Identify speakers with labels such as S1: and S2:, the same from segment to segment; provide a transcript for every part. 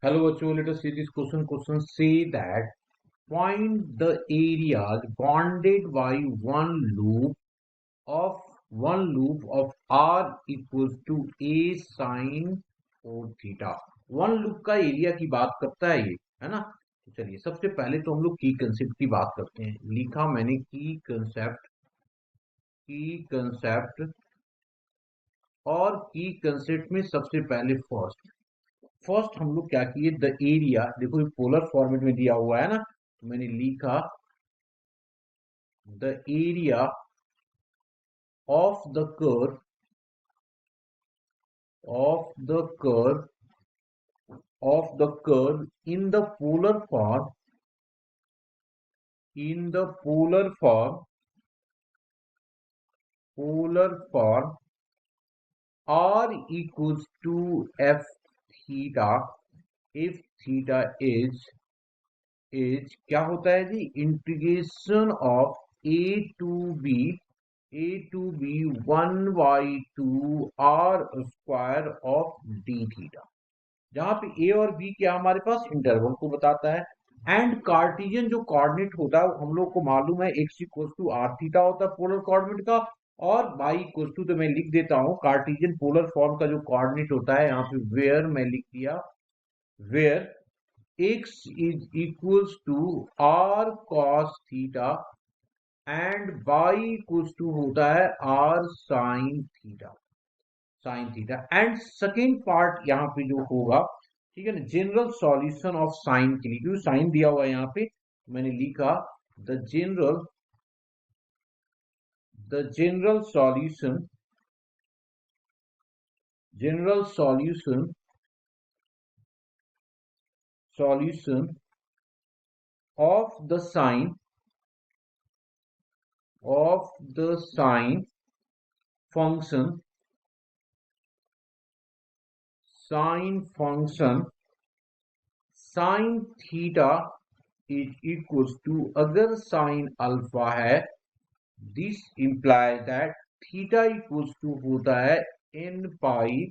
S1: Hello, virtual. Let us see this question. Question say that find the areas bounded by one loop of r equals to a sin और theta. One loop का area की बात करता है ये, है ना। तो चलिए सबसे पहले तो हम लोग की कंसेप्ट की बात करते हैं। लिखा मैंने की कंसेप्ट और की कंसेप्ट में सबसे पहले फर्स्ट हम लोग क्या किए, द एरिया। देखो ये पोलर फॉर्मेट में दिया हुआ है ना, तो मैंने लिखा the area of the curve of the curve in the polar form r equals to f theta if theta is क्या होता है जी, integration of a to b 1/2 r² of d theta, जहां पे a और b क्या हमारे पास interval को बताता है। एंड कार्टेशियन जो कोऑर्डिनेट होता है हम लोग को मालूम है, x equal to r theta होता है पोलर कोऑर्डिनेट का, और y इक्वल टू, तो मैं लिख देता हूं कार्टेशियन पोलर फॉर्म का जो कोऑर्डिनेट होता है, यहाँ पे वेयर मैं लिख दिया, where x is equals to r cos theta and y equals to होता है r sin theta and second part यहाँ पे जो होगा, ठीक है ना, जनरल सॉल्यूशन ऑफ साइन के लिए, क्योंकि साइन दिया हुआ है यहाँ पे, मैंने लिखा the general solution of the sine function sine theta is equals to, अगर साइन अल्फा है, this imply that theta equals to होता है n pi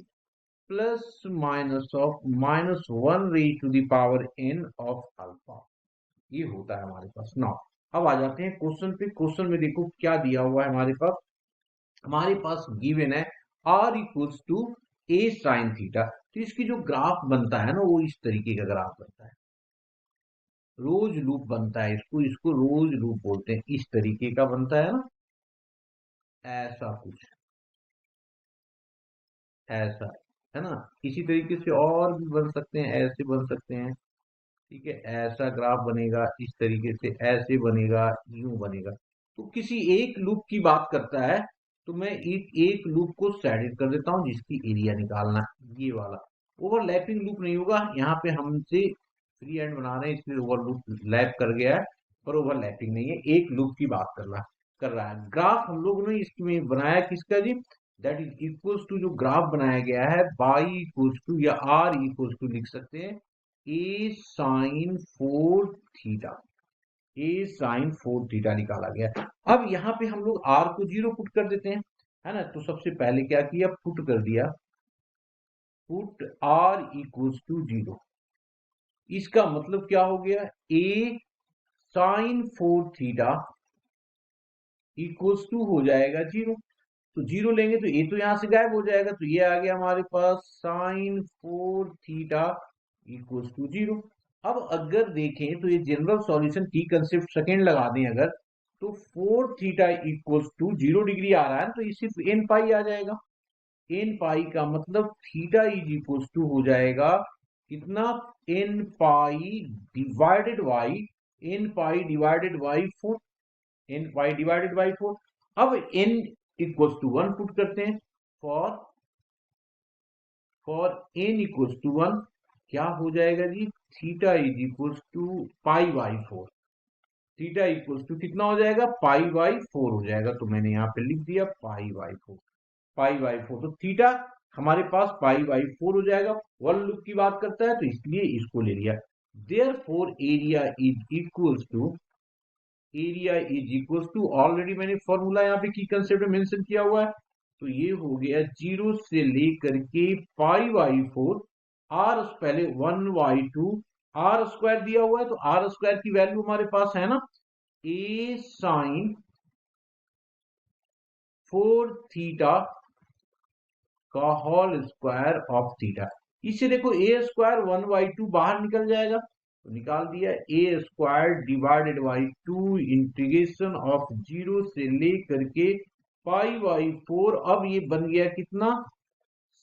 S1: plus minus of -1 raised to the power n of alpha. ये होता है हमारे पास। Now अब आ जाते हैं क्वेश्चन पे। क्वेश्चन में देखो क्या दिया हुआ है हमारे पास गिवन है r equals to a sin theta. तो इसकी जो ग्राफ बनता है ना, वो इस तरीके का ग्राफ बनता है, रोज लूप बनता है, इसको रोज लूप बोलते हैं। इस तरीके का बनता है ना, ऐसा कुछ, ऐसा, है ना। इसी तरीके से और भी बन सकते हैं, ऐसे बन सकते हैं, ठीक है। ऐसा ग्राफ बनेगा, इस तरीके से ऐसे बनेगा, यूं बनेगा। तो किसी एक लूप की बात करता है, तो मैं एक लूप को सैडिड कर देता हूं जिसकी एरिया निकालना है, ये वाला। ओवरलैपिंग लूप नहीं होगा, यहाँ पे हमसे फ्री एंड बना रहे हैं इसलिए ओवर लूप लैप कर गया है, पर ओवरलैपिंग नहीं है, एक लूप की बात कर रहा है। ग्राफ हम लोगों ने इसमें बनाया किसका जी, दैट इज इक्वल्स टू, जो ग्राफ बनाया गया है बाई इक्वल्स टू या आर इक्वल्स टू लिख सकते हैं ए साइन 4 थीटा। ए साइन 4 थीटा निकाला गया। अब यहाँ पे हम लोग आर को 0 पुट कर देते हैं, है ना। तो सबसे पहले क्या किया, पुट कर दिया, पुट आर इक्वल्स टू 0। इसका मतलब क्या हो गया, ए साइन 4 थीटा इक्वल्स टू हो जाएगा 0। तो 0 लेंगे तो ए तो यहां से गायब हो जाएगा, तो ये आ गया हमारे पास साइन 4 थीटा इक्वल्स टू 0। अब अगर देखें तो ये जनरल सॉल्यूशन की कंसेप्ट सेकेंड लगा दें अगर, तो 4 थीटा इक्वल्स टू 0 डिग्री आ रहा है, तो ये सिर्फ एन पाई आ जाएगा। एन पाई का मतलब थीटा इज इक्वल्स टू हो जाएगा कितना, n pi divided by 4, n pi divided by 4। अब एन इक्वल्स टू 1 पुट करते हैं, फॉर एन इक्वल्स टू 1 क्या हो जाएगा जी, theta is equals to pi by 4। Theta equals to कितना हो जाएगा, पाई बाई 4 हो जाएगा। तो मैंने यहाँ पे लिख दिया पाई बाई 4। तो थीटा हमारे पास पाई बाई 4 हो जाएगा। वन लूप की बात करता है तो इसलिए इसको ले लिया। Therefore area is equals to already मैंने फॉर्मूला यहाँ पे की कंसेप्ट में मेंशन किया हुआ है, तो ये हो गया 0 से लेकर के पाई बाई 4 आर पहले 1/2 आर स्क्वायर दिया हुआ है, तो आर स्क्वायर की वैल्यू हमारे पास है ना ए साइन 4 थीटा का होल स्क्वायर ऑफ थीटा। इससे देखो ए स्क्वायर 1/2 बाहर निकल जाएगा, तो निकाल दिया। A square divided by 2 integration of 0 से लेकर के π/4। अब ये बन गया कितना,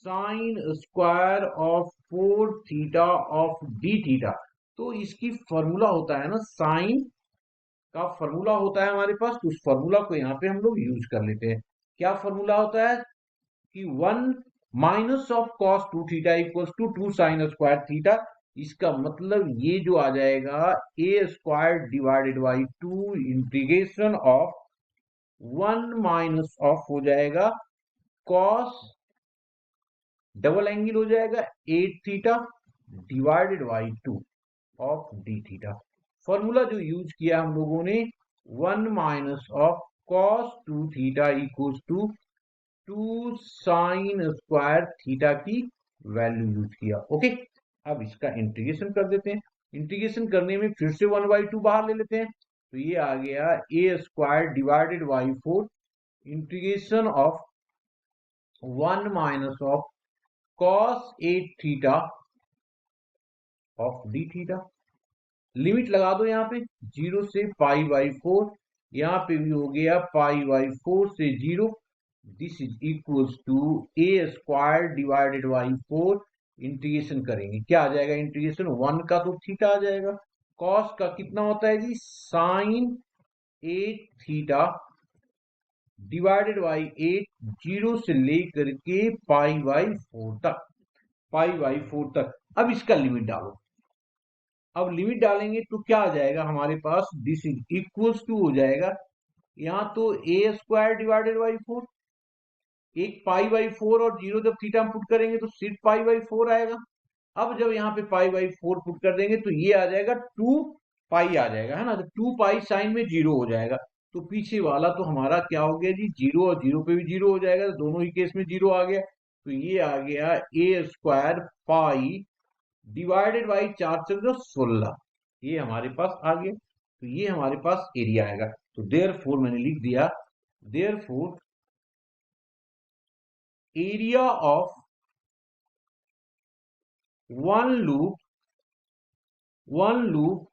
S1: sine square of 4 theta of d theta. तो इसकी फॉर्मूला होता है ना, साइन का फॉर्मूला होता है हमारे पास, तो उस फॉर्मूला को यहाँ पे हम लोग यूज कर लेते हैं। क्या फॉर्मूला होता है कि 1 minus of cos 2 theta equals to 2 sine square theta. इसका मतलब ये जो आ जाएगा a square divided by 2 integration of 1 minus of हो जाएगा कॉस डबल एंगल हो जाएगा 8 theta divided by 2 of d theta. Formula जो यूज किया हम लोगों ने 1 minus of cos 2 theta equals to 2 sine square theta की वैल्यू यूज किया। ओके, अब इसका इंटीग्रेशन कर देते हैं। इंटीग्रेशन करने में फिर से 1/2 बाहर ले लेते हैं, तो ये आ गया a square divided by 4 integration of 1 minus of cos 8 theta of d theta. Limit लगा दो यहाँ पे 0 से π/4, यहाँ पे भी हो गया π/4 से 0। This is equals to a square divided by 4। Integration करेंगे, क्या आ जाएगा इंटीग्रेशन, 1 का तो थीटा आ जाएगा, कॉस का कितना होता है जी, साइन 8 थीटा डिवाइडेड बाई 8, 0 से लेकर के π/4 तक, π/4 तक। अब इसका लिमिट डालो। अब लिमिट डालेंगे तो क्या आ जाएगा हमारे पास, दिस इज इक्वल्स टू हो जाएगा, यहां तो ए स्क्वायर डिवाइडेड बाई 4, एक π/4 और 0 जब थीटा हम पुट करेंगे तो सिर्फ π/4 आएगा। अब जब यहाँ पे π/4 पुट कर देंगे तो ये आ जाएगा 2 पाई आ जाएगा, है ना, तो 2 पाई साइन में 0 हो जाएगा। तो पीछे वाला तो हमारा क्या हो गया जी, 0 और 0 पे भी 0 हो जाएगा, तो दोनों ही केस में 0 आ गया। तो ये आ गया a square pi divided by 4 चौके 16, ये हमारे पास आ गया। तो ये हमारे पास एरिया आएगा। तो देयरफॉर मैंने लिख दिया, therefore area of one loop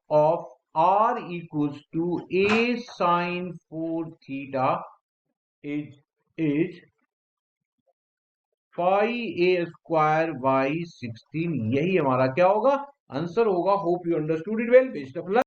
S1: of r equals to a sin 4 theta is pi a square by 16। यही हमारा क्या होगा, आंसर होगा। Hope you understood it well. Best of luck.